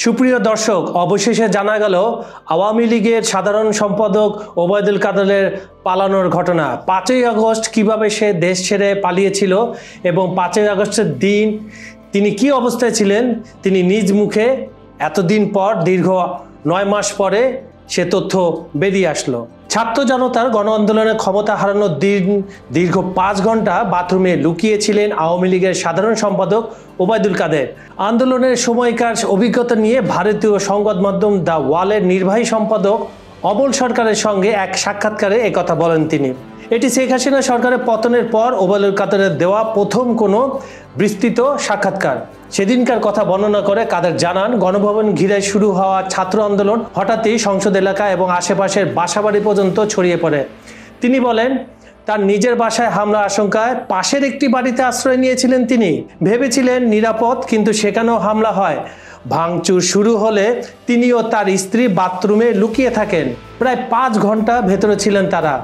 সুপ্রিয় দর্শক, অবশেষে জানা গেল আওয়ামী লীগের সাধারণ সম্পাদক ওবায়দুল কাদেরের পালানোর ঘটনা। 5ই আগস্ট কিভাবে সে দেশ ছেড়ে পালিয়েছিল এবং 5ই আগস্টের দিন তিনি কি অবস্থায় ছিলেন, তিনি নিজ মুখে এতদিন পর দীর্ঘ 9 মাস পরে সে তথ্য বেরিয়ে আসলো। ছাত্র জনতার গণ আন্দোলনের ক্ষমতা হারানোর দিন দীর্ঘ 5 ঘন্টা বাথরুমে লুকিয়েছিলেন আওয়ামী লীগের সাধারণ সম্পাদক ওবায়দুল কাদের। আন্দোলনের সময়কার অভিজ্ঞতা নিয়ে ভারতীয় সংবাদ মাধ্যম দ্য ওয়ালের নির্বাহী সম্পাদক অমল সরকারের সঙ্গে এক সাক্ষাৎকারে একথা বলেন তিনি। এটি শেখ হাসিনা সরকারের পতনের পর ওবায়দুল কাদেরের দেওয়া প্রথম কোনো বিস্তৃত সাক্ষাৎকার। সেদিনকার কথা বর্ণনা করে কাদের জানান, গণভবন ঘিরে শুরু হওয়া ছাত্র আন্দোলন হঠাৎই সংসদ এলাকা এবং আশেপাশের বাসাবাড়ি পর্যন্ত ছড়িয়ে পড়ে। তিনি বলেন, তার নিজের বাসায় হামলা আশঙ্কায় পাশের একটি বাড়িতে আশ্রয় নিয়েছিলেন। তিনি ভেবেছিলেন নিরাপদ, কিন্তু সেখানেও হামলা হয়। ভাঙচুর শুরু হলে তিনি ও তার স্ত্রী বাথরুমে লুকিয়ে থাকেন। প্রায় 5 ঘন্টা ভেতরে ছিলেন তারা।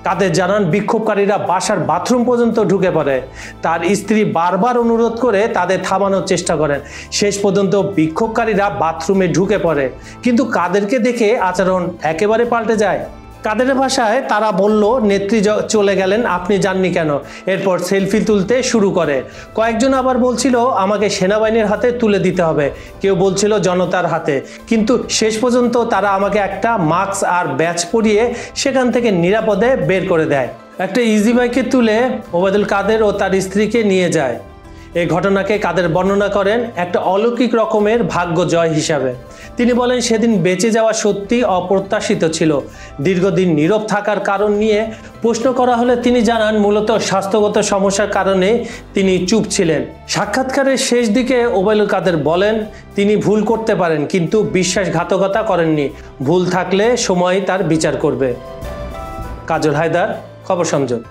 কাদের জানান, বিক্ষোভকারীরা বাসার বাথরুম পর্যন্ত ঢুকে পড়ে। তার স্ত্রী বারবার অনুরোধ করে তাদের থামানোর চেষ্টা করেন। শেষ পর্যন্ত বিক্ষোভকারীরা বাথরুমে ঢুকে পড়ে, কিন্তু কাদেরকে দেখে আচরণ একেবারে পাল্টে যায়। কাদেরের ভাষায় তারা বলল, নেত্রী চলে গেলেন, আপনি যাননি কেন? এরপর সেলফি তুলতে শুরু করে। কয়েকজন আবার বলছিল আমাকে সেনাবাহিনীর হাতে তুলে দিতে হবে, কেউ বলছিল জনতার হাতে। কিন্তু শেষ পর্যন্ত তারা আমাকে একটা মাস্ক আর ব্যাচ পরিয়ে সেখান থেকে নিরাপদে বের করে দেয়। একটা ইজি বাইকে তুলে ওবায়দুল কাদের ও তার স্ত্রীকে নিয়ে যায়। এই ঘটনাকে কাদের বর্ণনা করেন একটা অলৌকিক রকমের ভাগ্য জয় হিসাবে। তিনি বলেন, সেদিন বেঁচে যাওয়া সত্যি অপ্রত্যাশিত ছিল। দীর্ঘদিন নীরব থাকার কারণ নিয়ে প্রশ্ন করা হলে তিনি জানান, মূলত স্বাস্থ্যগত সমস্যার কারণে তিনি চুপ ছিলেন। সাক্ষাৎকারের শেষ দিকে ওবায়দুল কাদের বলেন, তিনি ভুল করতে পারেন, কিন্তু বিশ্বাসঘাতকতা করেননি। ভুল থাকলে সময় তার বিচার করবে। কাজল হায়দার, খবর সংযোগ।